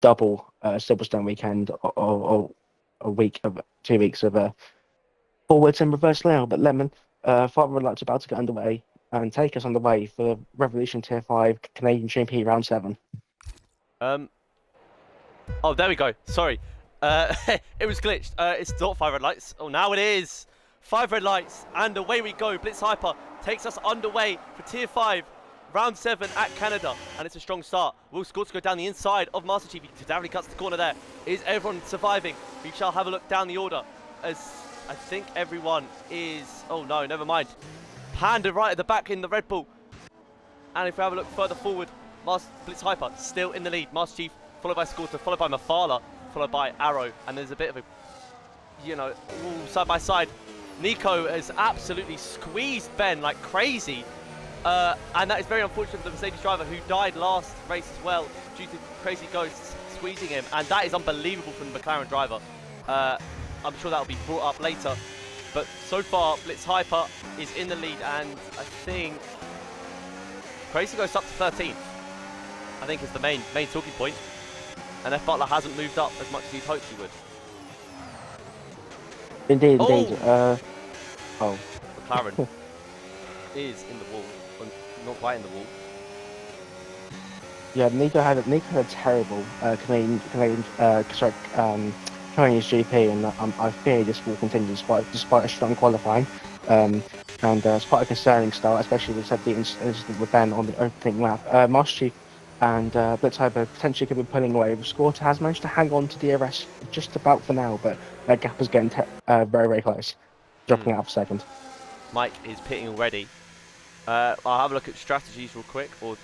double Silverstone weekend or a week of 2 weeks of forwards and reverse layout. But Lemon, Father Red Light's about to get underway and take us on the way for Revolution Tier 5 Canadian GP Round 7. Oh, there we go. Sorry. It was glitched. It's not 5 red lights. Oh, now it is. 5 red lights, and away we go. Blitz Hyper takes us underway for Tier 5, Round 7 at Canada, and it's a strong start. Will score to go down the inside of Master Chief. He definitely cuts the corner there. Is everyone surviving? We shall have a look down the order, as I think everyone is... Oh, no, never mind. Panda right at the back in the Red Bull. And if we have a look further forward, Blitz Hyper still in the lead. Master Chief followed by Scorter, followed by Mafala, followed by Arrow, and there's a bit of a, side by side. Nico has absolutely squeezed Ben like crazy, and that is very unfortunate for the Mercedes driver who died last race as well due to crazy ghosts squeezing him, and that is unbelievable from the McLaren driver. I'm sure that will be brought up later, but so far Blitz Hyper is in the lead, and I think Crazy Ghost up to 13th. I think is the main talking point. And F Butler hasn't moved up as much as he'd hoped he would. Indeed. McLaren is in the wall, well, not quite in the wall. Yeah, Nico had a terrible Canadian Chinese GP, and I fear this will continue despite a strong qualifying. And it's quite a concerning start, especially with the incident with Ben on the opening lap. Master Chief and Blitz Hyper potentially could be pulling away. Scorter has managed to hang on to DRS just about for now, but that gap is getting very, very close, dropping out for second. Mike is pitting already. I'll have a look at strategies real quick, or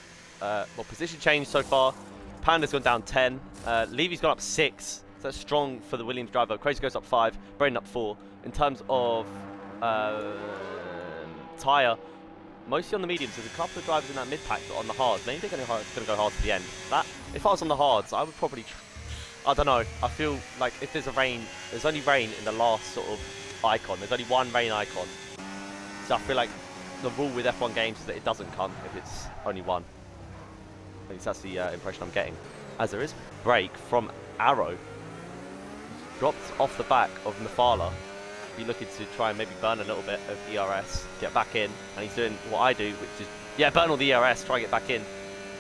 position change so far. Panda's gone down 10, Levy's gone up 6, so that's strong for the Williams driver. Crazy goes up 5, Braden up 4. In terms of tyre, mostly on the mediums. There's a couple of drivers in that mid-pack that are on the hards. Maybe they're going to go hard to the end. If I was on the hards, I would probably... I don't know. I feel like if there's only rain in the last sort of icon. There's only one rain icon. So I feel like the rule with F1 games is that it doesn't come if it's only one. At least that's the impression I'm getting. As there is break from Arrow. Dropped off the back of Mafala. Be looking to try and maybe burn a little bit of ERS, get back in, and he's doing what I do, which is burn all the ERS, try and get back in.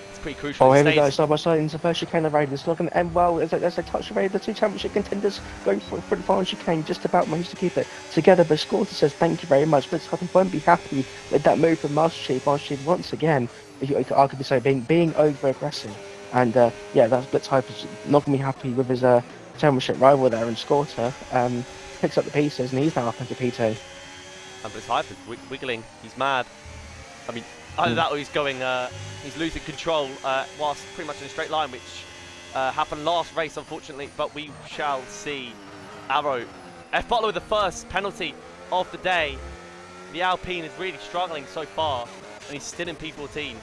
It's pretty crucial. Oh, here we go, side by side into the first chicane of raid. It's not going to end well as they touch the raid. The two championship contenders going for the final chicane, just about managed to keep it together. But Scorter says thank you very much, but Scotland won't be happy with that move from Master Chief. Master Chief once again, if you could arguably say, being over aggressive, and that's Blitz Hyper's not going to be happy with his championship rival there, and Scorter picks up the pieces, and he's now up into P2. And Blitz Hyper's wiggling. He's mad. I mean, either that or he's going. He's losing control whilst pretty much in a straight line, which happened last race, unfortunately. But we shall see. Arrow, F Butler with the first penalty of the day. The Alpine is really struggling so far, and he's still in P14.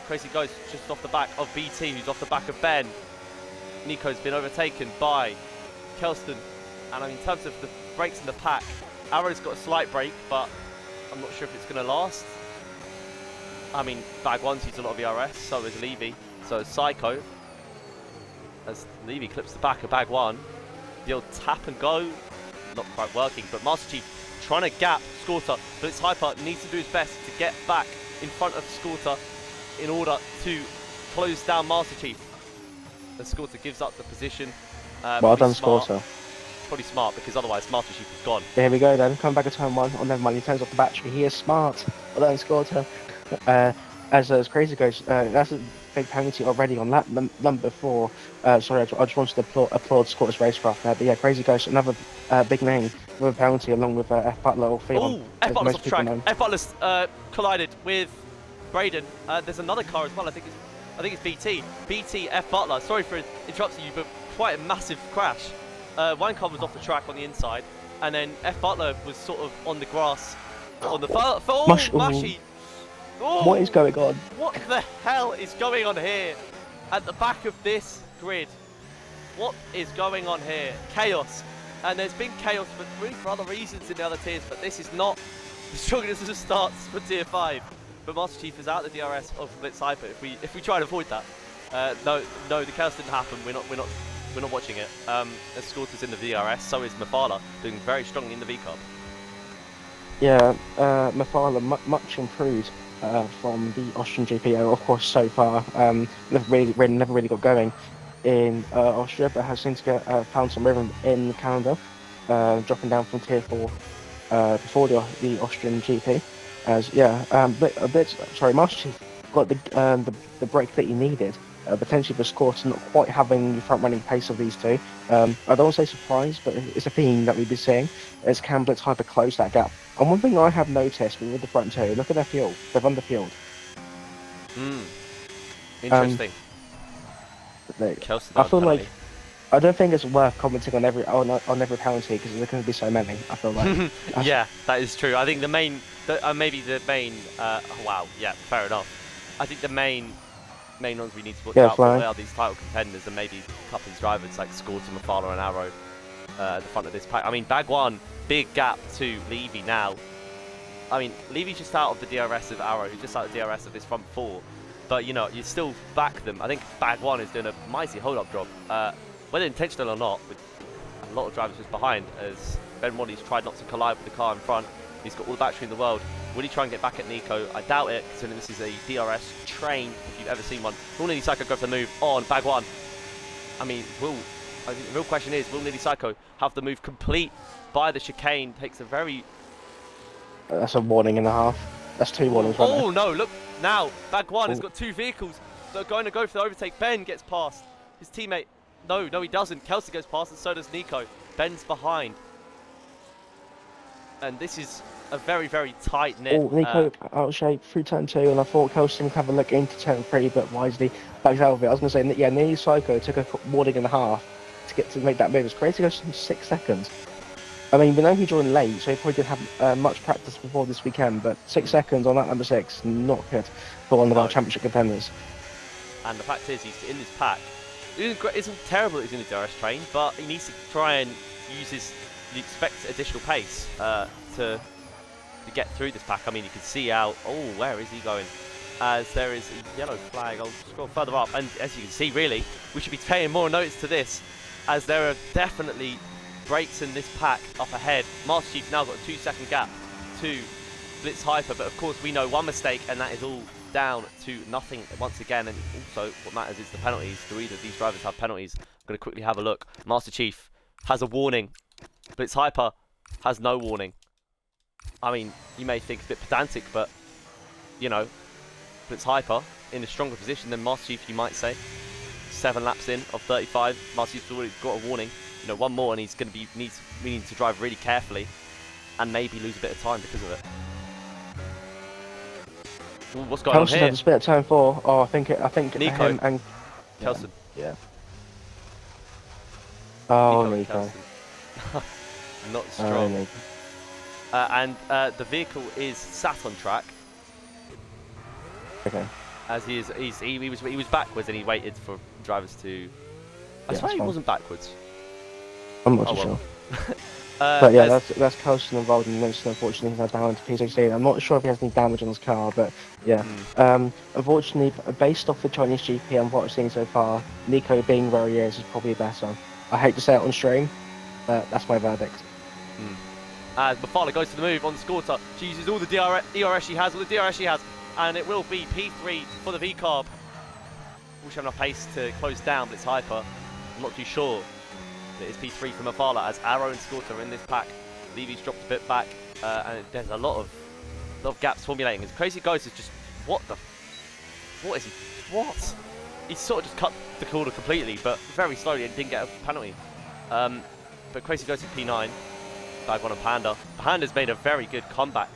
Crazy goes just off the back of BT, who's off the back of Ben. Nico's been overtaken by Kelston. And I mean, in terms of the brakes in the pack, Arrow's got a slight brake, but I'm not sure if it's going to last. I mean, Bag 1's used a lot of ERS, so is Levy, so is Psycho. As Levy clips the back of Bag 1, the old tap and go, not quite working, but Master Chief trying to gap Scorter, but it's Hyper needs to do his best to get back in front of Scorter in order to close down Master Chief. As Scorter gives up the position. Well done, Scorter. Probably smart, because otherwise Master Chief is gone. Here we go then, come back to turn 1. Oh, never mind, he turns off the battery. He is smart. Well done, Scorter. As Crazy goes, that's a big penalty already on lap number 4. Sorry, I just wanted to applaud Scorter's racecraft there. But yeah, Crazy goes, another big name with a penalty along with F Butler or Phelan. Oh, F Butler's off the track. F Butler's collided with Braden. There's another car as well. I think it's BT. BT, F Butler. Sorry for interrupting you, but quite a massive crash. One car was off the track on the inside, and then F Butler was sort of on the grass on the Mushy. Oh, what is going on? What the hell is going on here at the back of this grid? What is going on here? Chaos. And there's been chaos for other reasons in the other tiers, but this is not the strongest of starts for tier 5. But Master Chief is out the DRS of Blitz Hyper if we try and avoid that. No, the chaos didn't happen. We're not watching it. Escorter's in the DRS, so is Mafala, doing very strongly in the V Cup. Yeah, Mafala much improved from the Austrian GP, of course, so far. Never really got going in Austria, but has since found some rhythm in Canada, dropping down from tier 4 before the Austrian GP. Master Chief got the break that he needed. Potentially the score to not quite having the front running pace of these two. I don't want to say surprise, but it's a theme that we've been seeing as Cam Blitz hyper close that gap. And one thing I have noticed with the front two, look at their fuel. They've underfueled. Interesting. I feel like I don't think it's worth commenting on every penalty because there's going to be so many. I feel like. Yeah, that is true. I think wow, yeah, fair enough. I think the main ones we need to watch out for are these title contenders and maybe Cuppins drivers like Scorta, Mafala and Arrow at the front of this pack. I mean, Bag 1, big gap to Levy now. I mean, Levy's just out of the DRS of Arrow, who's just out of the DRS of this front 4. But, you know, you still back them. I think Bag 1 is doing a mighty hold-up job. Whether intentional or not, with a lot of drivers just behind, as Ben Waddy's tried not to collide with the car in front. He's got all the battery in the world. Will he try and get back at Nico? I doubt it, considering this is a DRS train, if you've ever seen one. Will Nidhi Psycho go for the move on Bag 1? I mean, I think the real question is, will Nidhi Psycho have the move complete by the chicane? Takes a very... That's a warning and a half. That's 2 warnings, right? Oh, no, look, now, Bag 1 has got 2 vehicles that are going to go for the overtake. Ben gets past his teammate. No, he doesn't. Kelsey goes past, and so does Nico. Ben's behind. And this is a very, very tight-knit... Oh, Nico out of shape through turn 2, and I thought Kelsey would have a look into turn 3, but wisely backed out of it. I was going to say, yeah, Nidhi Psycho took a warning and a half to make that move. It's crazy to go some 6 seconds. I mean, we know he joined late, so he probably didn't have much practice before this weekend, but 6 seconds on that number 6, not good for one of our championship contenders. And the fact is, he's in this pack. It isn't terrible that he's in the DRS train, but he needs to try and use the expected additional pace to get through this pack. I mean, you can see out... Oh, where is he going? As there is a yellow flag. I'll scroll further up, and as you can see, really, we should be paying more notice to this, as there are definitely breaks in this pack up ahead. Master Chief's now got a 2-second gap to Blitz Hyper, but of course we know one mistake, and that is all down to nothing once again. And also, what matters is the penalties. Do either of these drivers have penalties? I'm going to quickly have a look. Master Chief has a warning. Blitz Hyper has no warning. I mean, you may think it's a bit pedantic, but, you know, Blitz Hyper in a stronger position than Master Chief, you might say. 7 laps in of 35. Master Chief's already got a warning. You know, one more and he's going to be needing to drive really carefully and maybe lose a bit of time because of it. Ooh, what's going on here? Had a split at turn 4. Oh, I think Nico him and Kelson. Yeah. Oh, Nico. Not strong. And the vehicle is sat on track. Okay. As he was backwards and he waited for drivers to. I swear he wasn't backwards. I'm not sure. But yeah, that's Carlson involved in this. Unfortunately, he's now down to P16. I'm not sure if he has any damage on his car, but yeah. Unfortunately, based off the Chinese GP and what I've seen so far, Nico being where he is probably better. I hate to say it on stream, but that's my verdict. As Mafala goes to the move on the Scorta, she uses all the DRS she has, and it will be P3 for the V-Carb. We should have enough pace to close down, but it's hyper. I'm not too sure. It is P3 from Mafala as Arrow and Scorta are in this pack. Levy's dropped a bit back, and there's a lot of gaps formulating. As Crazy Ghost is just, what is he? What? He sort of just cut the corner completely, but very slowly and didn't get a penalty. But Crazy Ghost is P9. Bag 1 and Panda. Panda's made a very good comeback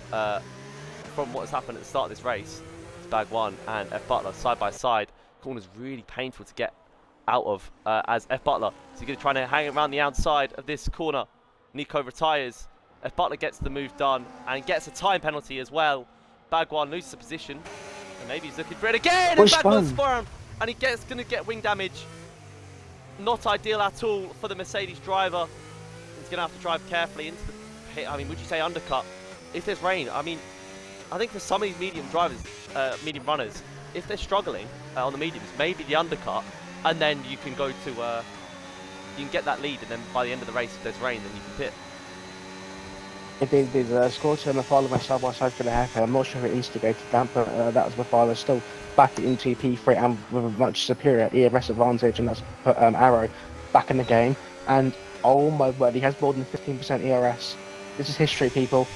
from what has happened at the start of this race. It's Bag 1 and F Butler side by side. Corner's really painful to get out of as F Butler. So he's going to try to hang around the outside of this corner. Nico retires. F Butler gets the move done and gets a time penalty as well. Bag 1 loses the position. And maybe he's looking for it again. And Bag 1's spun. And he's going to get wing damage. Not ideal at all for the Mercedes driver. He's going to have to drive carefully into the pit. I mean, would you say undercut? If there's rain, I mean, I think for some of these medium drivers, medium runners, if they're struggling on the mediums, maybe the undercut, and then you can go to you can get that lead, and then by the end of the race, if there's rain, then you can pit. It did score to Mafala my side by side for the haircut. I'm not sure who instigated that, but that was Mafala still back into P3 and with a much superior ERS advantage, and that's put Arrow back in the game. And oh my word, he has more than 15% ERS. This is history, people.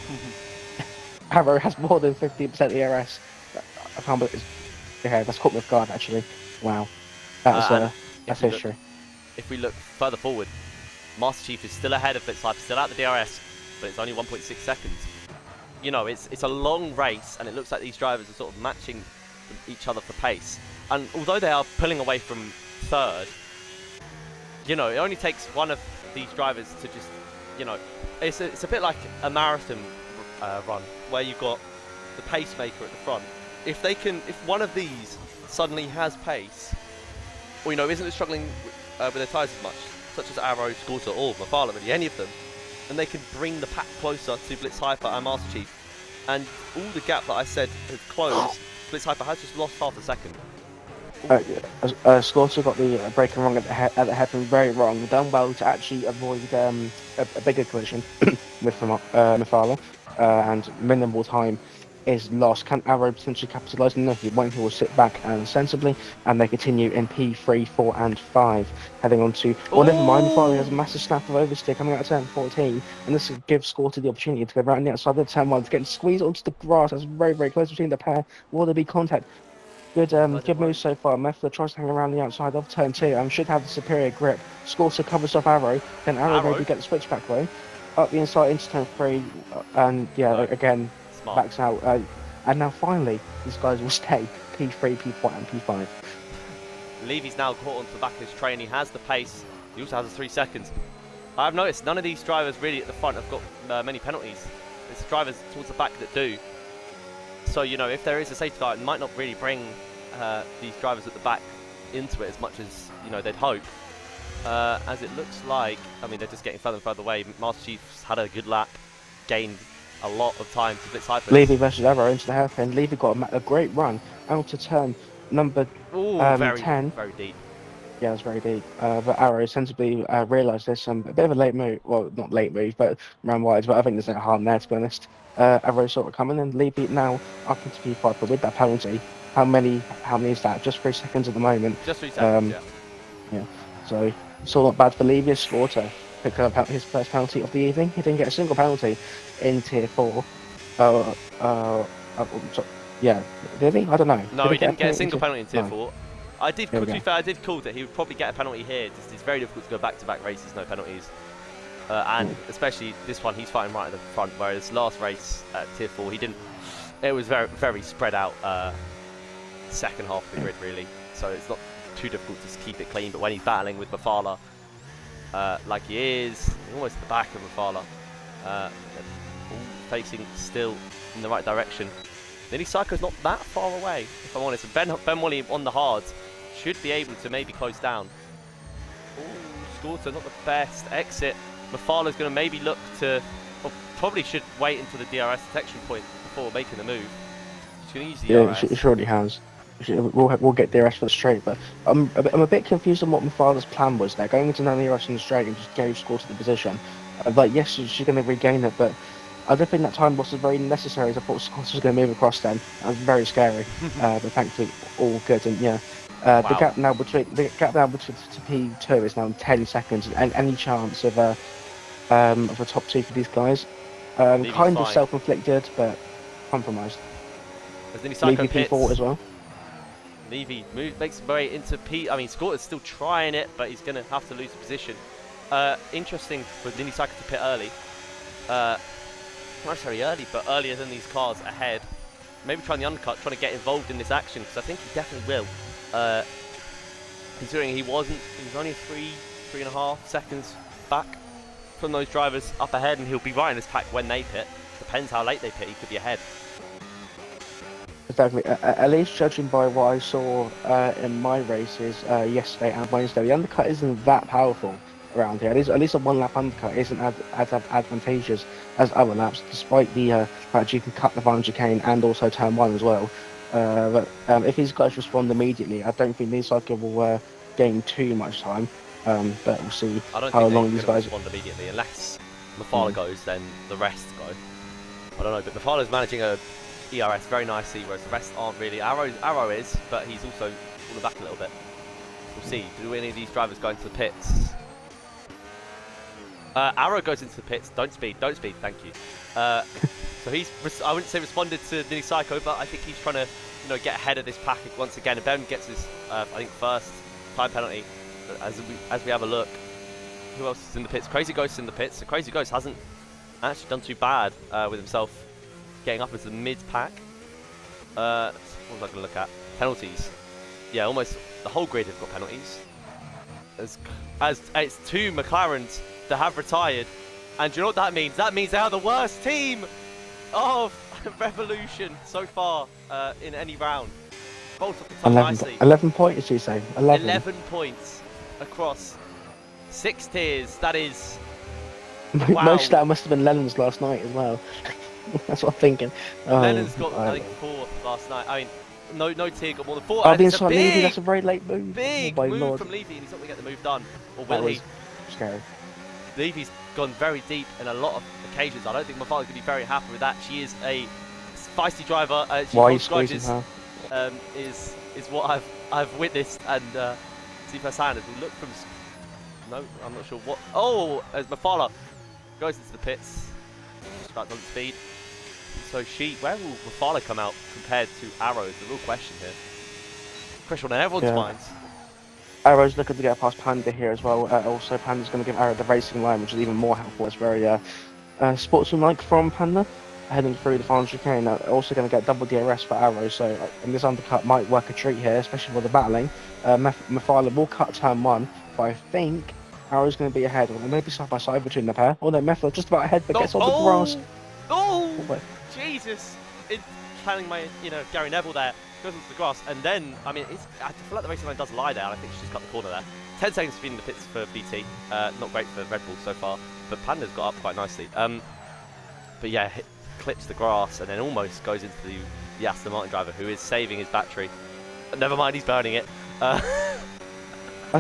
Arrow has more than 15% ERS. I can't believe it's... Yeah, that's caught me off guard, actually. Wow. That's history. If we look further forward, Master Chief is still ahead of Blitzhyper, still out the DRS, but it's only 1.6 seconds. You know, it's a long race, and it looks like these drivers are sort of matching each other for pace. And although they are pulling away from third, you know, it only takes one of these drivers to just, you know, it's a bit like a marathon run where you've got the pacemaker at the front. If one of these suddenly has pace, or, you know, isn't struggling with their tyres as much, such as Arrow, Scorter, or Mafala, really, any of them, and they can bring the pack closer to Blitzhyper and Master Chief. And all the gap that I said has closed, Blitzhyper has just lost half a second. Scorter got the braking wrong at the hairpin, very wrong. Done well to actually avoid a bigger collision with Mafala, and minimal time is lost. Can Arrow potentially capitalise? No, he won't. He will sit back and sensibly, and they continue in P3, 4, and 5, heading on to... Well, never mind, Mafala has a massive snap of oversteer coming out of turn 14, and this gives Scorter the opportunity to go around the outside of the turn 1 to get squeezed onto the grass. That's very, very close between the pair. Will there be contact? Good move so far. Meffler tries to hang around the outside of turn 2 and should have the superior grip. Scorter covers off Arrow, then Arrow maybe get the switchback way. Up the inside into turn 3, and yeah, again, Smart. Backs out. And now finally, these guys will stay P3, P4, and P5. Levy's now caught onto the back of his train. He has the pace. He also has the 3 seconds. I've noticed none of these drivers really at the front have got many penalties. It's drivers towards the back that do. So, you know, if there is a safety car, it might not really bring these drivers at the back into it as much as, you know, they'd hope. As it looks like, I mean, they're just getting further and further away. Master Chief's had a good lap, gained a lot of time to Blitzhyper. Levy versus Arrow into the hairpin. Levy got a great run out to turn number 10. Very deep. Yeah, it's very deep. But Arrow sensibly realised there's a bit of a late move. Well, not late move, but round wide. But I think there's no harm there, to be honest. Arrow sort of coming in. Levy now up into P5, but with that penalty, how many is that? Just 3 seconds at the moment. Just 3 seconds, yeah. So it's all not bad for Levy. Scorter picked up his first penalty of the evening. He didn't get a single penalty in Tier 4. Yeah, did he? I don't know. No, he didn't get a single penalty in Tier 4. To be fair, I did call that he would probably get a penalty here. It's very difficult to go back-to-back races, no penalties. And especially this one, he's fighting right at the front, whereas last race at Tier 4, he didn't. It was very, very spread out second half of the grid, really. So it's not too difficult to keep it clean. But when he's battling with Mafala, like he is, almost at the back of Mafala, all facing still in the right direction. Nini Psycho's not that far away, if I'm honest. Ben Wally on the hards should be able to maybe close down. Ooh, Scorter, not the best exit. Mafala's going to maybe look to, or probably should wait until the DRS detection point before making the move. She's going to use the DRS. Yeah, it already has. We'll get DRS for the straight, but I'm a bit confused on what Mafala's plan was there. Going into DRS in the straight and just gave Scorter the position. Like, yes, she's going to regain it, but I don't think that time loss was very necessary. I thought Scorter was going to move across then. That was very scary, but thankfully all good. And yeah, wow. the gap now between to P2 is now 10 seconds. And any chance of a top 2 for these guys, kind of self-inflicted, but compromised. Levy P4 as well. Levy makes his way into P. I mean, Scorter's still trying it, but he's going to have to lose the position. Interesting for Nini Psycho to pit early. Not necessarily early, but earlier than these cars ahead. Maybe trying the undercut, trying to get involved in this action, because I think he definitely will. Considering he was only 3.5 seconds back from those drivers up ahead, and he'll be right in this pack when they pit. Depends how late they pit, he could be ahead. Exactly. At least judging by what I saw in my races yesterday and Wednesday, the undercut isn't that powerful around here. At least a one-lap undercut isn't as advantageous as other laps, despite the fact you can cut the Van chicane and also turn 1 as well. But If these guys respond immediately, I don't think Nisaka will gain too much time. But we'll see I don't how think they're long going these to guys. respond immediately unless Mafala goes, then the rest go. I don't know, but Mafala's managing a ERS very nicely, whereas the rest aren't really. Arrow is, but he's also falling back a little bit. We'll see. Do any of these drivers go into the pits? Arrow goes into the pits. Don't speed, thank you. So he's, I wouldn't say responded to Mini Psycho, but I think he's trying to, get ahead of this pack once again. And Ben gets his, I think, first time penalty. As we have a look, who else is in the pits? Crazy Ghost is in the pits. So Crazy Ghost hasn't actually done too bad with himself getting up into the mid pack. What was I going to look at? Penalties. Yeah, almost the whole grid has got penalties. As it's 2 McLarens that have retired, and do you know what that means? That means they are the worst team of Revolution so far in any round. Bolt off the top nicely. 11 points, you say? 11 points across 6 tiers. That is wow. Most of that must have been Lennon's last night as well. That's what I'm thinking. Lennon's got I think 4 last night. I mean, no tier got more than 4. Oh, And it's a Levy, that's a very late move. Big oh, move Lord. from Levy, and he's not going to get the move done. Or That will he? Scary. Levy's gone very deep in a lot of occasions. I don't think Mafala's going to be very happy with that. She is a feisty driver. Why are you squeezing her? Is what I've witnessed and see firsthand as we look from. No, I'm not sure what. Oh, as Mafala goes into the pits, just about on speed. So where will Mafala come out compared to Arrow is the real question here. Question on everyone's minds. Arrow's looking to get past Panda here as well. Also, Panda's going to give Arrow the racing line, which is even more helpful. It's very sportsmanlike from Panda. Heading through the final chicane, also going to get double DRS for Arrow, so and this undercut might work a treat here, especially for the battling. Mafala will cut turn 1, but I think Arrow's going to be ahead, or maybe side by side between the pair. Or no, Mafala just about ahead, but gets on the grass. Oh, Jesus! It's channeling my, Gary Neville there. Goes onto the grass, and then, I mean, I feel like the racing line does lie there, and I think she's just cut the corner there. 10 seconds to be in the pits for BT. Not great for Red Bull so far, but Panda's got up quite nicely. But yeah, clips the grass and then almost goes into the Aston Martin driver, who is saving his battery. Never mind, he's burning it. I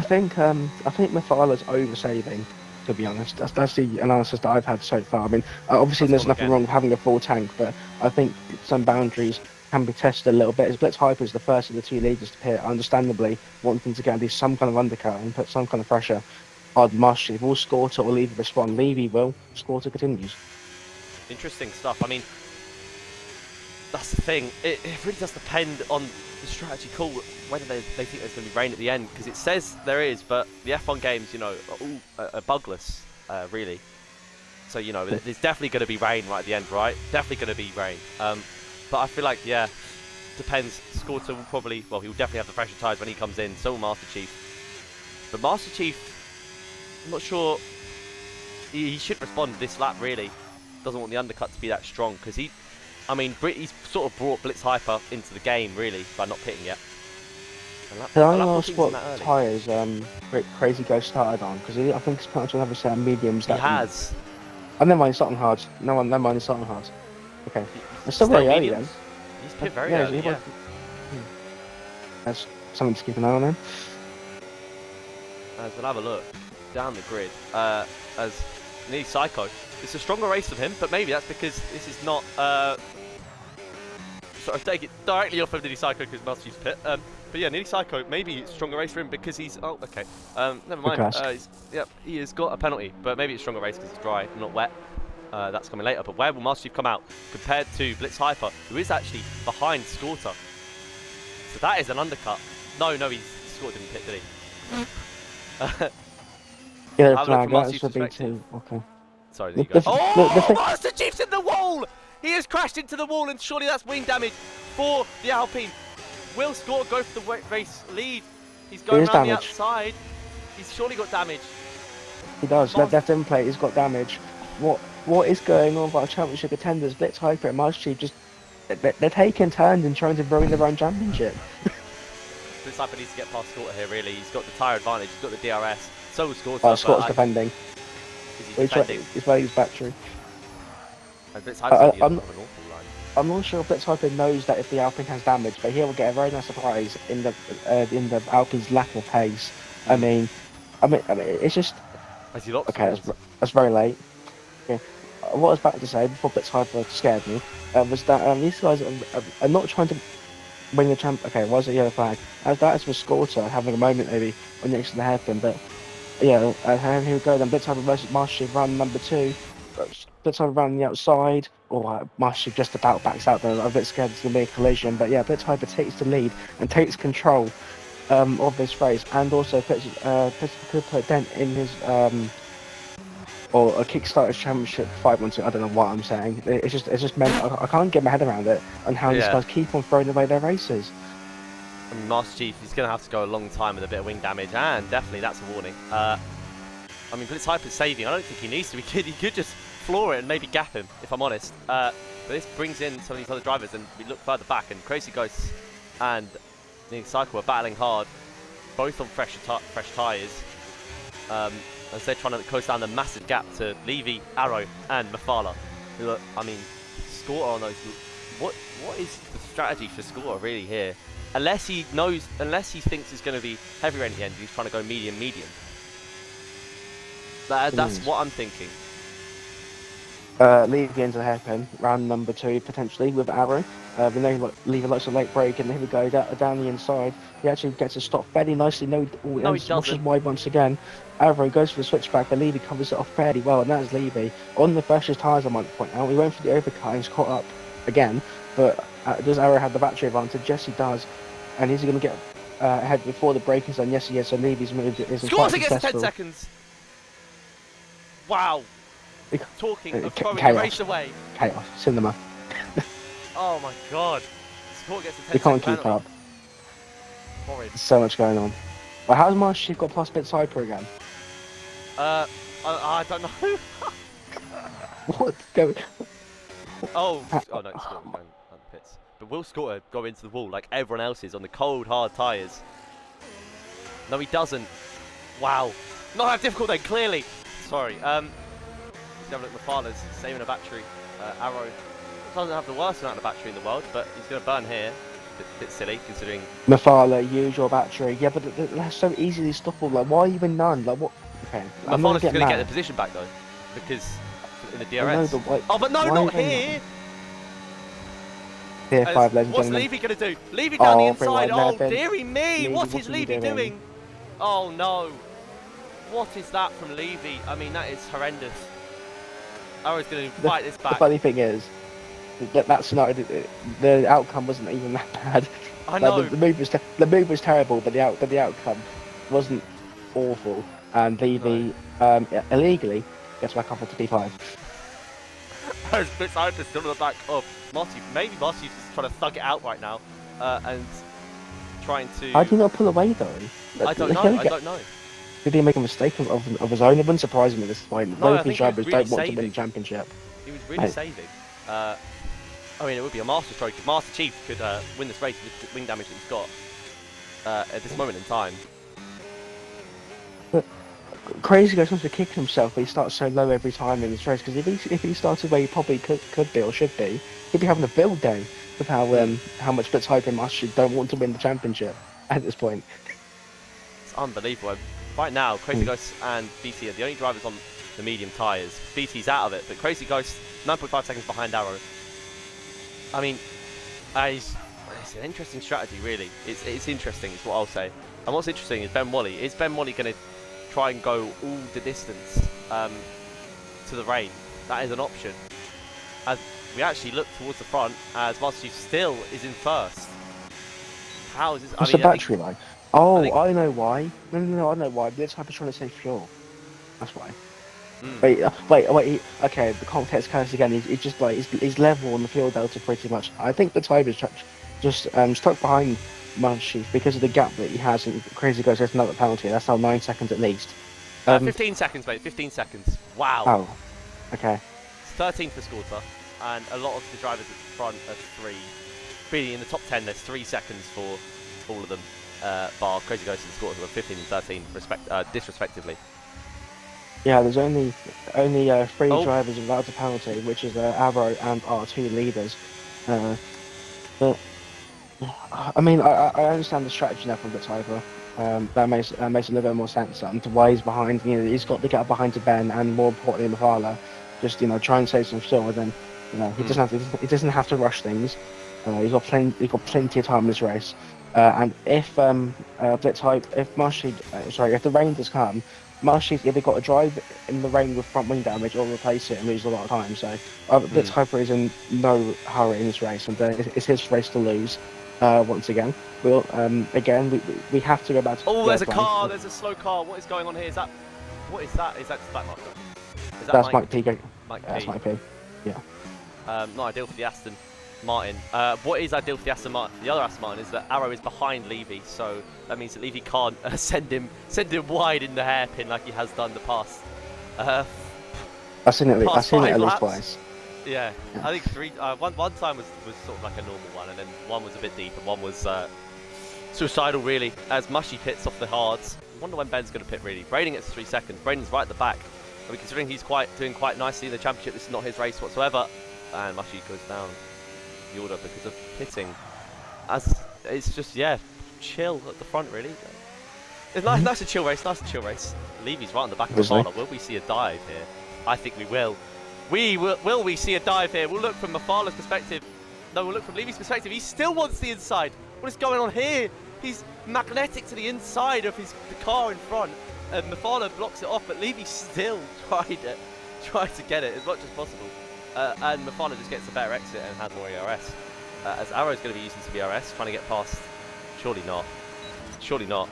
think Mafala's over-saving, to be honest. That's the analysis that I've had so far. I mean, obviously there's nothing wrong with having a full tank, but I think some boundaries can be tested a little bit. As Blitz Hyper is the first of the 2 leaders to pit, understandably wanting to get at least some kind of undercut and put some kind of pressure on Master Chief. Will Scorter or Levy respond? Levy will. Scorter continues. Interesting stuff. I mean, that's the thing. It really does depend on the strategy call, whether they think there's going to be rain at the end, because it says there is, but the F1 games, are all bugless, really. So, there's definitely going to be rain right at the end, right? Definitely going to be rain. But I feel like, depends. Scorter will probably, well, he'll definitely have the fresher tyres when he comes in, so will Master Chief. But Master Chief, I'm not sure, he should respond this lap, really. Doesn't want the undercut to be that strong, because he's sort of brought Blitz Hyper into the game, really, by not pitting yet. Can I ask what tyres Crazy Ghost started on? Because I think he's put onto another set of mediums. He has. Oh, never mind, he's starting hard. Never mind, he's starting hard. Okay. It's still very early then. He's pit very early, yeah. That's something to keep an eye on then. As we'll have a look down the grid, as Nearly Psycho. It's a stronger race than him, but maybe that's because this is not... sort of take it directly off of Nearly Psycho because Master Chief's pit. But yeah, Nearly Psycho, maybe it's a stronger race for him because he's... Oh, okay. Never mind. Yep, he has got a penalty, but maybe it's a stronger race because it's dry, not wet. That's coming later. But where will Master Chief come out compared to Blitz Hyper, who is actually behind Scorter? So that is an undercut. No, Scorter didn't pit, did he? Yeah, that's for BT. Okay. Sorry, there you go. Oh, Master Chief's in the wall! He has crashed into the wall, and surely that's wing damage for the Alpine. Will Scorter go for the race lead? He's going around the outside. He's surely got damage. He does. Left end plate, he's got damage. What is going on with our championship contenders? Blitz Hyper and Master Chief just... They're taking turns and trying to ruin their own championship. Blitz Hyper needs to get past Scorter here, really. He's got the tyre advantage, he's got the DRS. So was Scorter. Scorter's defending. Is he defending? He's playing his battery. And Blitz Hyper's an awful line. I'm not sure if Blitzhyper knows that if the Alpine has damage, but he will get a very nice surprise in the Alpine's lack of pace. I Mm. mean, it's just As he locks okay. forward. That's very late. Yeah. What I was about to say before Blitzhyper scared me was that these guys are not trying to win the champ. Okay, was it yellow flag? That is for Scorter having a moment maybe on next to the hairpin, but yeah, here we go then. Blitzhyper versus Master Chief round number 2. Blitzhyper round the outside, or Master Chief just about backs out there. I'm a bit scared it's going to be a collision, but yeah, Blitzhyper takes the lead and takes control of this race, and also could put a dent in his or a Kickstarter Championship 5-1-2. I don't know what I'm saying. It's just meant I can't get my head around it and how these Yeah. guys keep on throwing away their races. I mean, Master Chief is going to have to go a long time with a bit of wing damage, and definitely that's a warning. I mean, Blitzhyper's saving. I don't think he needs to. He could just floor it and maybe gap him, if I'm honest. But this brings in some of these other drivers, and we look further back, and Crazy Ghosts and the Cycle are battling hard, both on fresh tyres, as they're trying to close down the massive gap to Levy, Arrow, and Mafala. Who are, I mean, Scorter on those. What is the strategy for Scorter really here? Unless he thinks it's going to be heavier at the end, he's trying to go medium. That's what I'm thinking. Levy into the hairpin, round number 2 potentially with Arrow. We know Levy likes a late break, and here we go down the inside. He actually gets a stop fairly nicely. No, he washes doesn't. wide once again. Arrow goes for the switchback, but Levy covers it off fairly well, and that's Levy on the freshest tyres. I might point out, we went for the overcut and he's caught up again. But does Arrow have the battery advantage? Yes, he does, and is he going to get ahead before the break is done? Yes, he is. So Levy's move isn't quite Scorter gets 10 successful. seconds. Wow. Talking of throwing the Chaos. race away. Chaos. Cinema. Oh my god. Scorter gets a 10 He can't second keep penalty. up. Horrid. There's so much going on. Well, how's Master Chief got past Blitzhyper again? I don't know. What's going? Oh no, Scorter's going out the pits. But will Scorter go into the wall like everyone else is on the cold, hard tyres? No, he doesn't. Wow. Not that difficult then, clearly. Sorry. Let's have a look at Mafala's saving a battery. Arrow doesn't have the worst amount of battery in the world, but he's going to burn here. Bit silly considering. Mafala, use your battery. Yeah, but that's so easily stoppable. Like, why even none? Like, what? Okay. Mafala's going to get the position back though, because in the DRS. Oh, but no, not here. Tier 5, ladies and what's gentlemen. Levy going to do? Levy down the inside. Oh, Nevin. dearie me. What is Levy doing? doing? Oh no. What is that from Levy? I mean, that is horrendous. Arrow's going to fight this back. The funny thing is, that's not the outcome wasn't even that bad. I know. The move was terrible, but the outcome wasn't awful. And Levy illegally gets back up onto P5. Blitzhyper still in the back of Marty. Maybe Marty's just trying to thug it out right now, and trying to. How do you not pull away though? I don't know. Did he make a mistake of his own? It wouldn't surprise me at this point. No, Both these drivers don't want to win the championship. He was really saving. I mean, it would be a master stroke if Master Chief could win this race with the wing damage that he's got at this moment in time. But Crazy Ghost wants to kick himself, but he starts so low every time in this race. Because if he started where he probably could be or should be, he'd be having a field day with how much Blitzhyper and Master Chief don't want to win the championship at this point. It's unbelievable. Right now, Crazy Ghost and BT are the only drivers on the medium tyres. BT's out of it, but Crazy Ghost 9.5 seconds behind Arrow. I mean, it's an interesting strategy, really. It's interesting, is what I'll say. And what's interesting is Ben Wally. Is Ben Wally going to try and go all the distance to the rain? That is an option. As we actually look towards the front, as Master Chief still is in first. How is this? What's the battery like? Oh, I know why. No, I know why. Blitzhyper's trying to save fuel. That's why. Wait. Okay, the context comes again. He's just like he's level on the fuel delta pretty much. I think Blitzhyper's just stuck behind Master Chief because of the gap that he has. And Crazy Ghost has another penalty. That's now 9 seconds at least. 15 seconds, mate. 15 seconds. Wow. Oh. Okay. It's 13 for Scorter, and a lot of the drivers at the front are 3. Really, in the top 10, there's 3 seconds for all of them. Bar Crazy Ghost and Scorter, who are 15 and 13, disrespectively. Yeah, there's only 3 drivers without a penalty, which is Arrow and our 2 leaders. But I mean, I understand the strategy now from the Tiber. That makes a little bit more sense to why he's behind. He's got to get up behind to Ben, and more importantly, Mahala. Just try and save some fuel. Then he doesn't have to rush things. He's got plenty of time in this race. And if Blitz Hype, if the rain does come, Marshy's either got to drive in the rain with front wing damage or replace it and lose a lot of time. So Blitz Hyper is in no hurry in this race, and it's his race to lose. Once again, we have to go back to. Oh, there's a car. There's a slow car. What is going on here? What is that? Is that just back marker? Is that That's Mike P. Mike P. That's Mike P. Yeah. Not ideal for the Aston Martin. What is ideal for the Aston Martin? The other Aston Martin is that Arrow is behind Levy, so that means that Levy can't send him wide in the hairpin like he has done the past. I've seen it at least twice. Yeah, I think three. One time was sort of like a normal one, and then one was a bit deep, and one was suicidal really. As Mushy pits off the hards. I wonder when Ben's going to pit really. Braden gets 3 seconds. Braden's right at the back. I mean, considering he's doing quite nicely in the championship, this is not his race whatsoever, and Mushy goes down the order because of pitting. As it's just chill at the front really. It's nice to chill race. Levy's right on the back of the corner. Will we see a dive here? I think we will. Will we see a dive here? We'll look from Mafala's perspective. No, we'll look from Levy's perspective. He still wants the inside. What is going on here? He's magnetic to the inside of the car in front. And Mafala blocks it off, but Levy still tried to get it as much as possible. And Mafala just gets a better exit and has more ERS. As Arrow's going to be using some ERS, trying to get past. Surely not. Surely not.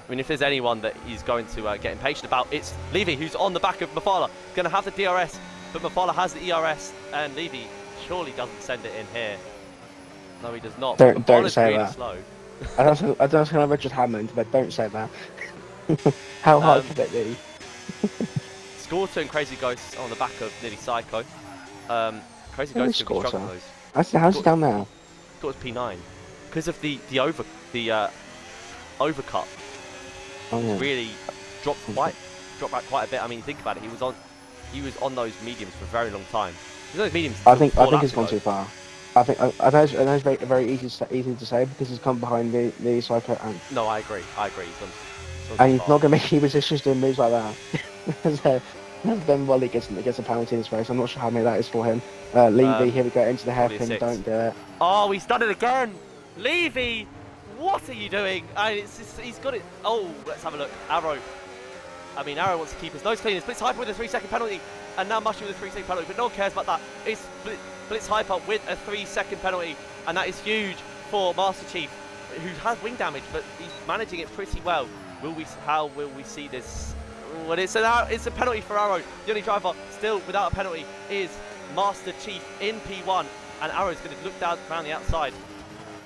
I mean, if there's anyone that he's going to get impatient about, it's Levy, who's on the back of Mafala. Going to have the DRS. But Mafala has the ERS, and Levy surely doesn't send it in here. No, he does not. Don't say really that. Slow. I don't know if Richard Hammond, but don't say that. How hard could it be? Scorter and Crazy Ghost on the back of Nearly Psycho. Crazy Ghost could be struggling those. How's he down now? Scorter's P9 because of the overcut. Oh, yeah. Really dropped back quite a bit. I mean, think about it. He was on those mediums for a very long time. Those mediums. I think he's gone too far. I know it's very, very easy to say because he's come behind the Psycho. No, I agree. And he's not going to make any positions doing moves like that. So, Ben Wally gets a penalty in this race. I'm not sure how many that is for him. Levy, here we go into the hairpin. Don't do it. Oh, he's done it again. Levy, what are you doing? He's got it. Oh, let's have a look. Arrow. I mean, Arrow wants to keep his nose clean. Blitz Hyper with a 3-second penalty, and now Mushy with a 3-second penalty, but no one cares about that. It's Blitz Hyper with a 3-second penalty, and that is huge for Master Chief, who has wing damage, but he's managing it pretty well. How will we see this? Well, it's a penalty for Arrow. The only driver still without a penalty is Master Chief in P1, and Arrow's going to look down around the outside.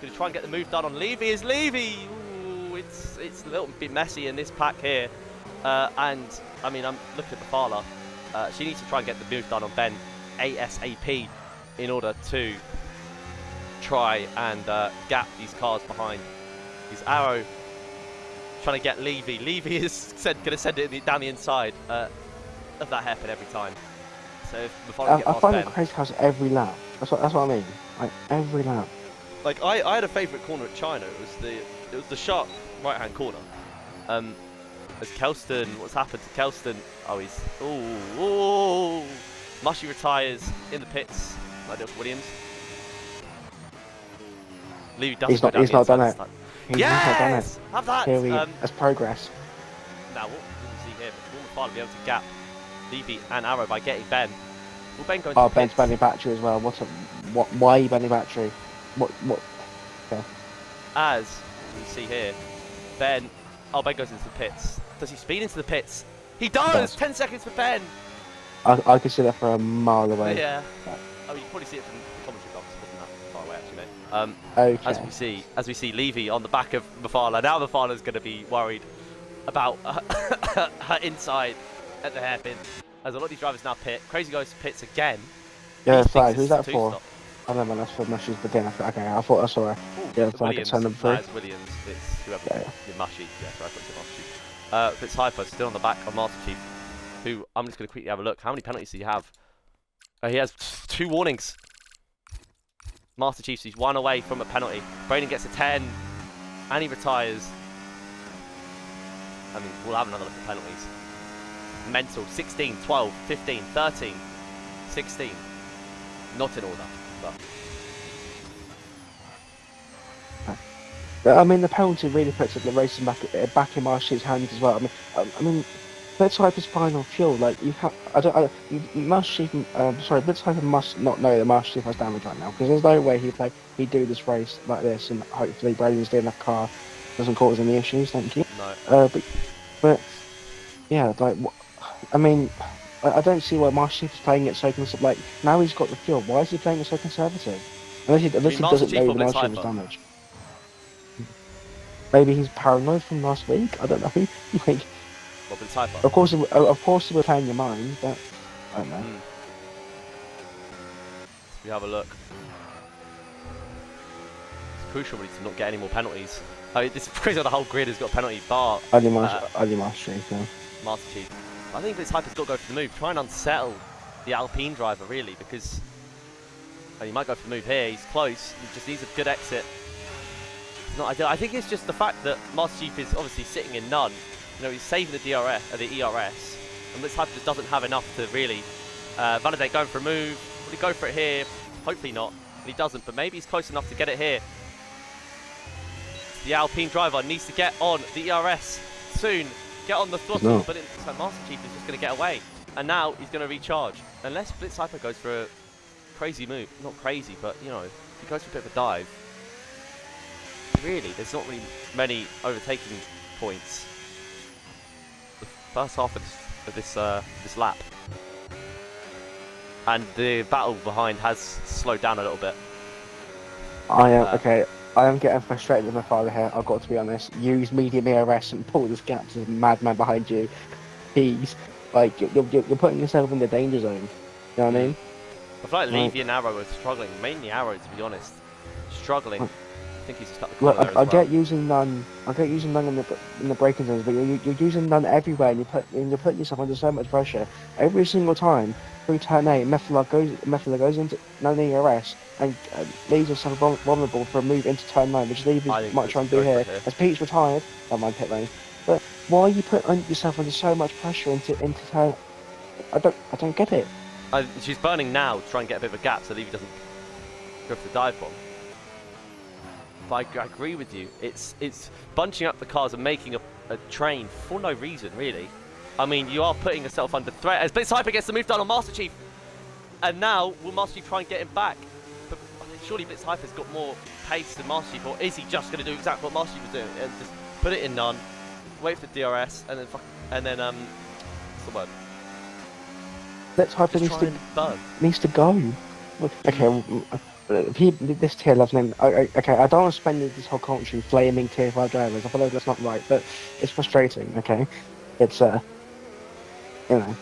Going to try and get the move done on Levy. Is Levy? Ooh, it's a little bit messy in this pack here. And I mean, I'm looking at Mafala. She needs to try and get the move done on Ben ASAP in order to try and gap these cars behind. Is Arrow trying to get Levy? Levy is going to send it down the inside of that hairpin every time. So if Mafala gets past find Ben, it crazy how every lap. That's what I mean. Like every lap. Like I had a favourite corner at China. It was the sharp right hand corner. As Kelston, what's happened to Kelston? Oh, he's Mushy retires in the pits. Like Williams. Levy doesn't. He's not done it. Yes, have that. Here that's progress. Now what we see here? Will Mafala be able to gap Levy and Arrow by getting Ben? Will Ben go into the Ben's pits? bending battery as well. Why are you bending battery? What? Okay. As we see here, Ben goes into the pits. Does he speed into the pits? He does! 10 seconds for Ben! I could see that from a mile away. Yeah. Oh, you can probably see it from the commentary box. It wasn't that far away, actually, mate. Okay. As we see Levy on the back of Mafala. Now Mafala's going to be worried about her inside at the hairpin. As a lot of these drivers now pit. Crazy goes to pits again. Yeah, flag. Who's that for? Stop. I don't know, that's for Mushy's beginner. Okay, I thought I saw her. Yeah, flag at turn number 3. It's Williams. It's whoever. Yeah. Mushy. Yeah, sorry, I thought it was Master Chief. Blitz Hyper still on the back of Master Chief, who I'm just going to quickly have a look. How many penalties does he have? He has 2 warnings. Master Chiefs. He's 1 away from a penalty. Braden gets a 10, and he retires. I mean, we'll have another look at penalties. Mental, 16, 12, 15, 13, 16. Not in order, but... I mean, the penalty really puts the racing back in Marshall's hands as well. I mean, Blitzhyper's final fuel. Like you have, Blitzhyper must not know that Marshall Chief has damage right now, because there's no way he'd do this race like this, and hopefully Braden's doing that car doesn't cause any issues. Thank you. No. But yeah, like I mean, I don't see why Marshall Chief is playing it so conservative. Like now he's got the fuel. Why is he playing it so conservative? Unless he doesn't know the Marshall was damaged. Maybe he's paranoid from last week. I don't know. Like, of course, it will play in your mind, but I don't know. Let's have a look. It's crucial really to not get any more penalties. I mean, this is crazy. The whole grid has got a penalty bar. Only Master Chief. Yeah. Master Chief. I think Blitzhyper's got to go for the move. Try and unsettle the Alpine driver really, because he might go for the move here. He's close. He just needs a good exit. It's not ideal. I think it's just the fact that Master Chief is obviously sitting in none. You know, he's saving the ERS, and Blitzhyper just doesn't have enough to really validate going for a move. Will he go for it here? Hopefully not. But he doesn't. But maybe he's close enough to get it here. The Alpine driver needs to get on the ERS soon. Get on the throttle, but so Master Chief is just going to get away. And now he's going to recharge. Unless Blitzhyper goes for a crazy move. Not crazy, but, you know, if he goes for a bit of a dive, really, there's not really many overtaking points. The first half of this lap. And the battle behind has slowed down a little bit. Okay. I am getting frustrated with my father here, I've got to be honest. Use medium ERS and pull this gap to the madman behind you. He's like, you're putting yourself in the danger zone. You know what I mean? I feel like Levy and Arrow are struggling. Mainly Arrow, to be honest. Struggling. I think he's just cut the corner there as well. I get using none in the braking zones, but you're using none everywhere, and you're putting yourself under so much pressure. Every single time through turn 8, Methila goes into none ERS and leaves himself vulnerable for a move into turn 9, which Levy might try and do here. As Pete's retired, don't mind pit lane. But why are you putting yourself under so much pressure into turn? I don't get it. She's burning now to try and get a bit of a gap so Levy doesn't go for the dive bomb. But I agree with you. It's bunching up the cars and making a train for no reason, really. I mean, you are putting yourself under threat. As Blitzhyper gets the move done on Master Chief. And now, will Master Chief try and get him back? But surely Blitzhyper's got more pace than Master Chief, or is he just going to do exactly what Master Chief was doing? And just put it in none, wait for DRS, and then, what's the word? Blitzhyper needs to go. Okay, this tier 11, okay, I don't want to spend this whole commentary flaming tier 5 drivers. I feel like that's not right, but it's frustrating. Okay, it's you know,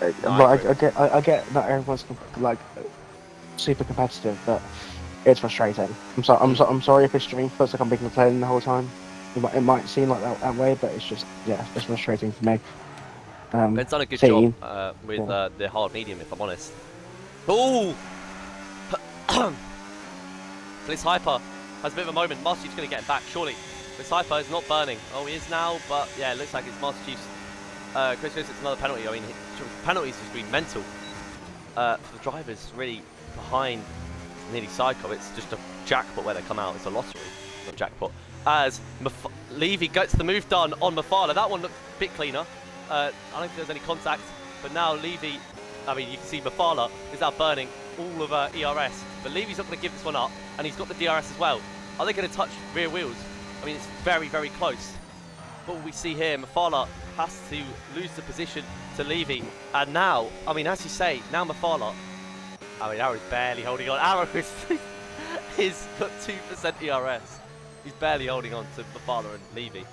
I get that everyone's like super competitive, but it's frustrating. I'm sorry if it's stream feels like I'm being complaining the whole time. It might seem like that way, but it's just it's frustrating for me. Ben's done a good job with the hard medium, if I'm honest. Ooh. Blitzhyper has a bit of a moment. Master Chief's going to get him back, surely. Blitzhyper is not burning. Oh, he is now, but yeah, it looks like it's Master Chief's. Chris Lewis, it's another penalty. I mean, penalties has been mental. For the drivers, really behind nearly Psycho. It's just a jackpot where they come out. It's a lottery, not a jackpot. As Levy gets the move done on Mafala. That one looked a bit cleaner. I don't think there's any contact, but now Levy, I mean, you can see Mafala is now burning all of ERS, but Levy's not going to give this one up, and he's got the DRS as well. Are they going to touch rear wheels? I mean, it's very, very close. What we see here, Mafala has to lose the position to Levy, and now, I mean, as you say, now Mafala, I mean, Arrow's barely holding on. Arrow is got 2% ERS. He's barely holding on to Mafala and Levy.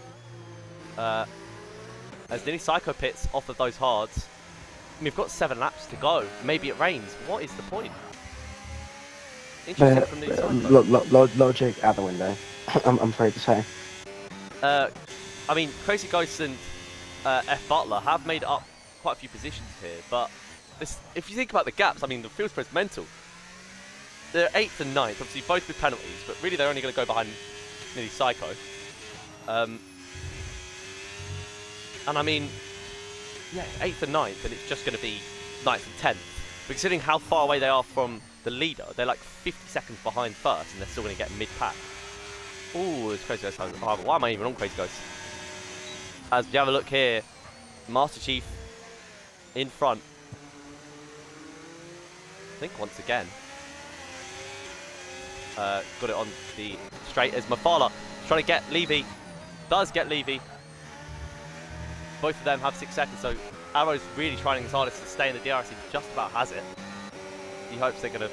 As Nini Psycho pits off of those hards. We've got 7 laps to go. Maybe it rains. What is the point? Interesting from the logic out the window. I'm afraid to say. I mean, Crazy Ghost and F Butler have made up quite a few positions here, but if you think about the gaps, I mean, the field spread's mental. they're 8th and 9th, obviously both with penalties, but really they're only going to go behind nearly Psycho. And I mean, yeah, 8th and 9th, and it's just going to be 9th and 10th. But considering how far away they are from the leader, they're like 50 seconds behind first, and they're still going to get mid-pack. Ooh, it's Crazy Ghost. Why am I even on Crazy Ghost? As we have a look here, Master Chief in front. I think once again. Got it on the straight as Mafala trying to get Levy. Does get Levy. Both of them have 6 seconds, so Arrow's really trying his hardest to stay in the DRS. He just about has it. He hopes they're going to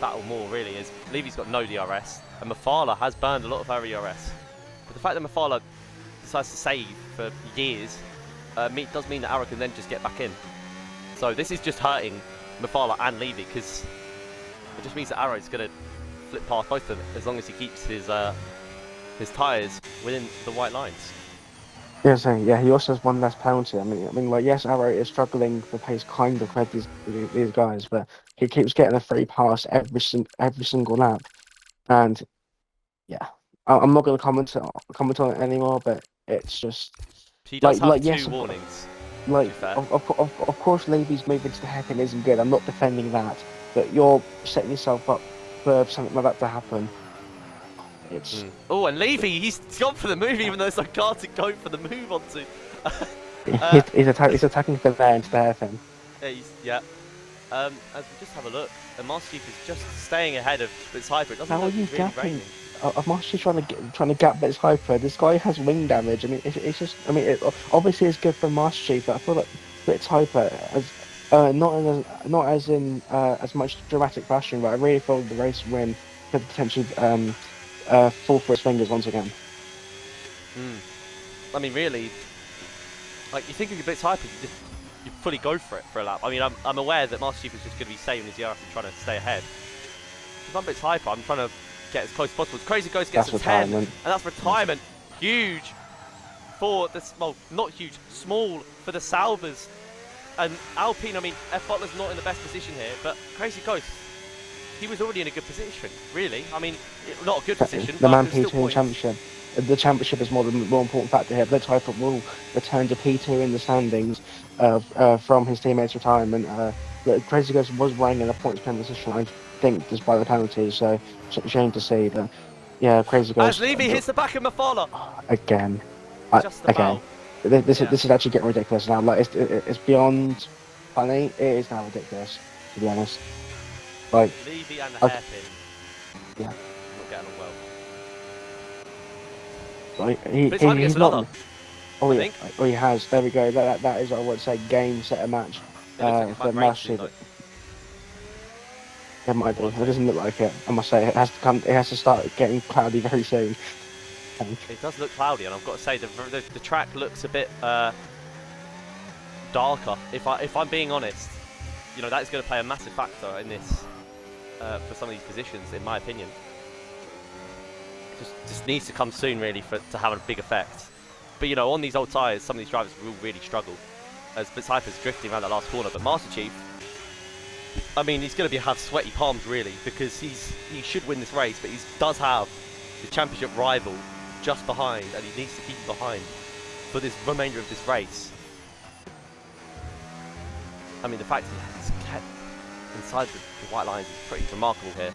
battle more, really, as Levy's got no DRS, and Mafala has burned a lot of her ERS. But the fact that Mafala decides to save for years does mean that Arrow can then just get back in. So this is just hurting Mafala and Levy, because it just means that Arrow's going to flip past both of them as long as he keeps his tyres within the white lines. Yeah, so yeah, he also has one less penalty. I mean, like, yes, Arrow is struggling for pace, kind of with these guys, but he keeps getting a free pass every single lap, and yeah, I'm not going to comment on it anymore. But it's just He does have yes, two warnings. Like, of course, Levy's moving to the hairpin isn't good. I'm not defending that, but you're setting yourself up for something like that to happen. It's Oh, and Levy, he's gone for the move, even though there's no car to go for the move onto. he's attacking for there into the hairpin. Yeah. As we just have a look, and Master Chief is just staying ahead of Blitz Hyper. It doesn't How are look you really gapping? raining. I'm actually trying to gap Blitz Hyper. This guy has wing damage. I mean, it's just. I mean, obviously it's good for Master Chief, but I feel like Blitz Hyper not as in as much dramatic fashion, but I really feel the race win could potentially fall for his fingers once again. I mean, really, like, you think of your Blitz Hyper, you fully go for it for a lap. I mean, I'm aware that Master Chief is just going to be saving his ERS and trying to stay ahead. If I'm Blitz Hyper, I'm trying to get as close as possible. Crazy Ghost gets a 10, and that's retirement. Huge for the, well, not huge, small for the Salvers. And Alpine, I mean, F Butler's not in the best position here, but Crazy Ghost, he was already in a good position, really. I mean, not a good position, the but man still P2 championship. The championship is more important factor here. Blitz Hyper will return to P2 in the standings from his teammates' retirement. Crazy Ghost was running in a points pen position, I think, despite the penalties, so shame to see. But yeah, Crazy Ghost. As Levy hits the back of Mafala. Again. Just about. Okay. This is actually getting ridiculous now. Like, it's beyond funny. It is now ridiculous, to be honest. Like, Levy and the hairpin. Yeah. Not getting on well. Like, he's not. Oh, yeah. Oh, he has. There we go. That is, I would say, game, set, a match. For Master Chief. It might be. It doesn't look like it. I must say, it has to come. It has to start getting cloudy very soon. It does look cloudy, and I've got to say the track looks a bit darker. If I'm being honest, you know, that is going to play a massive factor in this for some of these positions, in my opinion. Just needs to come soon, really, to have a big effect. But you know, on these old tyres, some of these drivers will really struggle, as Blitz Hyper's drifting around that last corner. But Master Chief, I mean, he's going to have sweaty palms, really, because he should win this race, but he does have the championship rival just behind, and he needs to keep him behind for this remainder of this race. I mean, the fact he's kept inside the white lines is pretty remarkable here.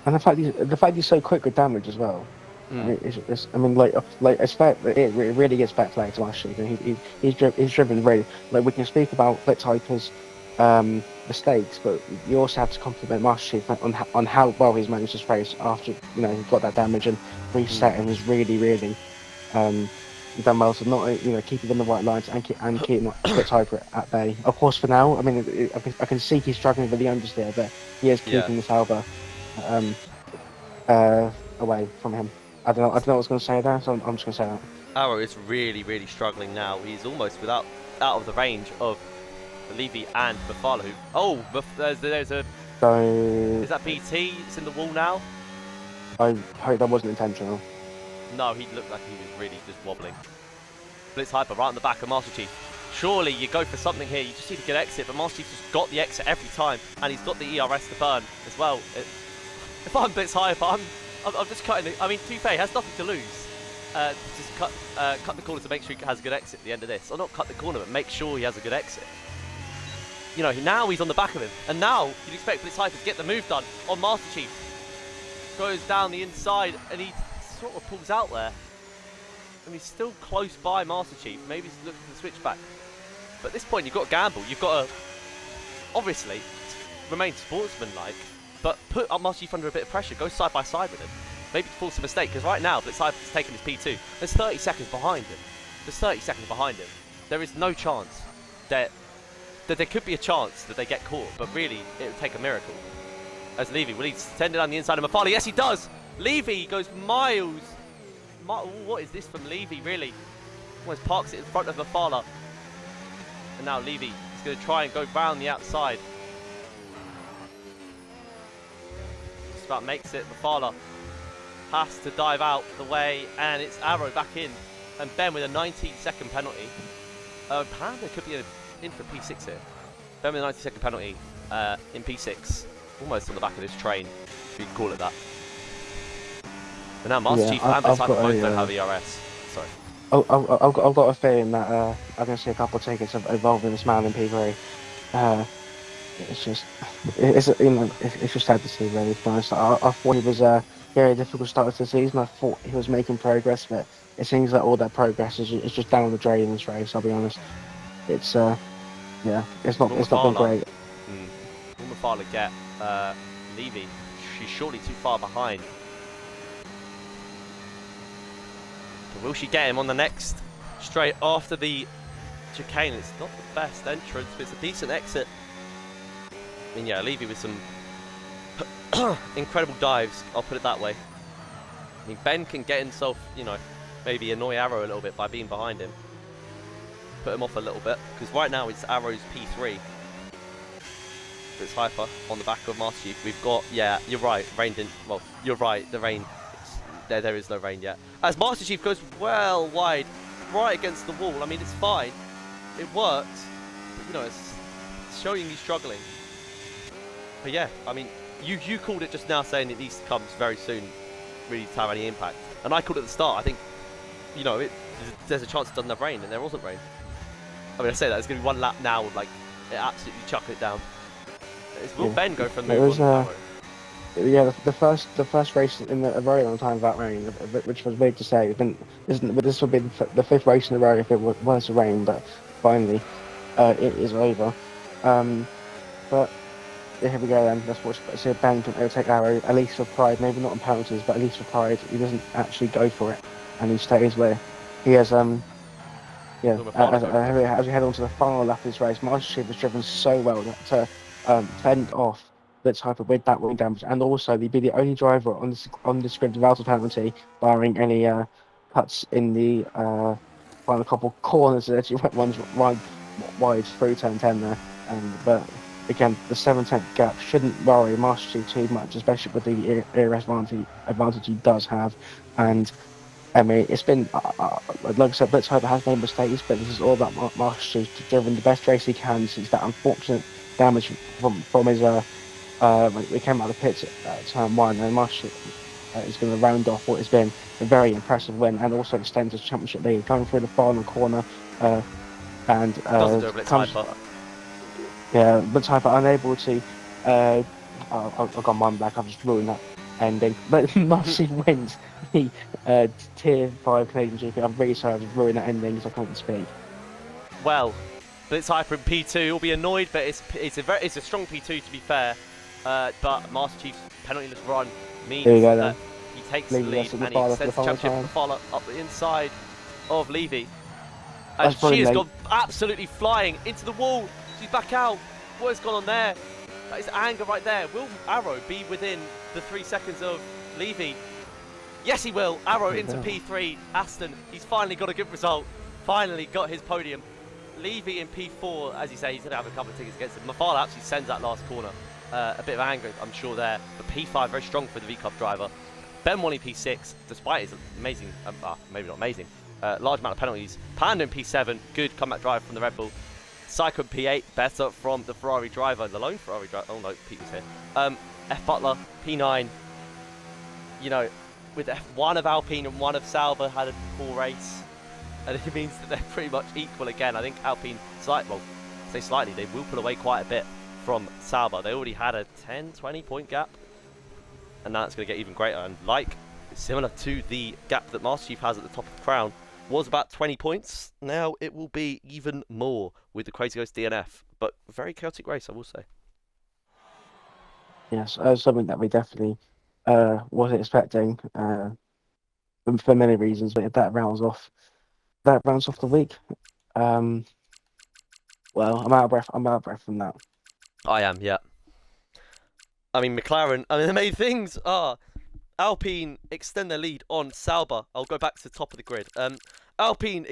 And the fact he's so quick with damage as well. I mean, it really gets back to Master Chief. He's driven really. Like, we can speak about Blitz Hyper's mistakes, but you also have to compliment Master Chief on how well he's managed this race after, you know, he got that damage and reset and was really done well to not, you know, keeping them the right lines and keeping Blitz Hyper at bay. Of course, for now, I mean, I can see he's struggling with the understeer, but he is keeping the Sauber away from him. I don't know what I was going to say there, so I'm just going to say that. Arrow is really struggling now. He's almost out of the range of Levy and Mafala. There's a... So... Is that BT? It's in the wall now? I hope that wasn't intentional. No, he looked like he was really just wobbling. Blitz Hyper right on the back of Master Chief. Surely you go for something here. You just need a good exit, but Master Chief's just got the exit every time, and he's got the ERS to burn as well. If I'm Blitz Hyper, I'm just cutting it. I mean, to be fair, he has nothing to lose. Just cut the corner to make sure he has a good exit at the end of this. Or not cut the corner, but make sure he has a good exit. You know, now he's on the back of him, and now you'd expect Blitz Hyper to get the move done on Master Chief. Goes down the inside, and he sort of pulls out there. And he's still close by Master Chief. Maybe he's looking for the switchback. But at this point, you've got to gamble. You've got to, obviously, remain sportsmanlike, but put up Master Chief under a bit of pressure. Go side by side with him. Maybe force a mistake, because right now, Blitz Hyper's taking his P2. There's 30 seconds behind him. There's 30 seconds behind him. There is no chance that there could be a chance that they get caught, but really, it would take a miracle. As Levy, will he send it down the inside of Mafala? Yes, he does! Levy goes miles. What is this from Levy, really? Almost parks it in front of Mafala. And now Levy is going to try and go round the outside. Just about makes it. Mafala has to dive out the way, and it's Arrow back in. And Ben with a 19-second penalty. Apparently there could be in for P6 here. Ben with a 90-second penalty in P6. Almost on the back of this train, if you can call it that. But now Master Chief and Blitz Hyper both don't have ERS. Sorry. I've got a feeling that I'm going to see a couple of tickets involving this man in P3. It's just, it's just sad to see, really. To be honest, I thought he was a very difficult start to the season. I thought he was making progress, but it seems like all that progress is just down the drain in this race. I'll be honest. It's yeah, it's not been great. Will Mafala get Levy? She's surely too far behind. But will she get him on the next straight after the chicane? It's not the best entrance, but it's a decent exit. I mean, yeah, Levy with some incredible dives, I'll put it that way. I mean, Ben can get himself, you know, maybe annoy Arrow a little bit by being behind him. Put him off a little bit, because right now it's Arrow's P3. It's Hyper on the back of Master Chief. We've got, yeah, you're right, rain didn't, well, you're right, the rain, there is no rain yet. As Master Chief goes well wide, right against the wall. I mean, it's fine, it works, but you know, it's showing he's struggling. But yeah, I mean, you called it just now saying it needs to come very soon, really to have any impact. And I called it at the start. I think, you know, there's a chance it doesn't have rain, and there wasn't rain. I mean, I say that, it's going to be one lap now with, like, it absolutely chuck it down. Will Ben go from the yeah, the first race in a very long time without rain, which was weird to say. This would be the fifth race in a row if it was to rain, but finally, it is over. But yeah, here we go then. Let's watch. See if Ben can overtake Arrow, at least for pride. Maybe not on penalties, but at least for pride. He doesn't actually go for it, and he stays where he has. Yeah, as we head on to the final lap of this race, Master Chief has driven so well that to fend off Blitz Hyper with that wing damage, and also he'd be the only driver on the script without a penalty, barring any cuts in the final couple corners that actually went wide through turn 10 there. But again, the 7/10 gap shouldn't worry Master Chief too much, especially with the ERS advantage he does have. And I mean, it's been, like I said, Blitz Hyper has made mistakes, but this is all about Master Chief driven the best race he can since that unfortunate damage from his when we came out of the pits at turn 1, and Master Chief is going to round off what has been a very impressive win, and also extend his championship lead, going through the final corner, and doesn't do a Blitz Hyper. Yeah, Blitz Hyper unable to. I've got mine back. I've just ruined that ending. But Master Chief wins the Tier 5 Canadian GP. I'm really sorry I've ruined that ending because I can't speak. Well, Blitz Hyper in P2 will be annoyed, but it's a strong P2 to be fair. But Master Chief's penalty-less run means that he takes the lead and he extends the championship to follow up the inside of Levy. And she has gone absolutely flying into the wall. She's back out. What has gone on there? That is anger right there. Will Arrow be within the 3 seconds of Levy? Yes, he will. Arrow into P3. Aston, he's finally got a good result. Finally got his podium. Levy in P4, as you say, he's going to have a couple of tickets against him. Mafala actually sends that last corner. A bit of anger, I'm sure, there. But P5, very strong for the V-Cup driver. Ben Wally P6, despite his amazing, maybe not amazing, large amount of penalties. Panda in P7, good comeback drive from the Red Bull. Psycho in P8, better from the Ferrari driver, the lone Ferrari driver. Oh no, Pete was here. F Butler, P9. You know, with one of Alpine and one of Sauber had a poor race, and it means that they're pretty much equal again. I think Alpine, say slightly, they will pull away quite a bit from Sauber. They already had a 10-20 point gap, and now it's going to get even greater. And like, similar to the gap that Master Chief has at the top of the crown, was about 20 points. Now it will be even more with the Crazy Ghost DNF, but very chaotic race, I will say. Yes, something that we definitely wasn't expecting for many reasons, but that rounds off the week. Well, I'm out of breath. I'm out of breath from that. I am, yeah. I mean, McLaren. I mean, the main things are Alpine extend their lead on Sauber. I'll go back to the top of the grid. Alpine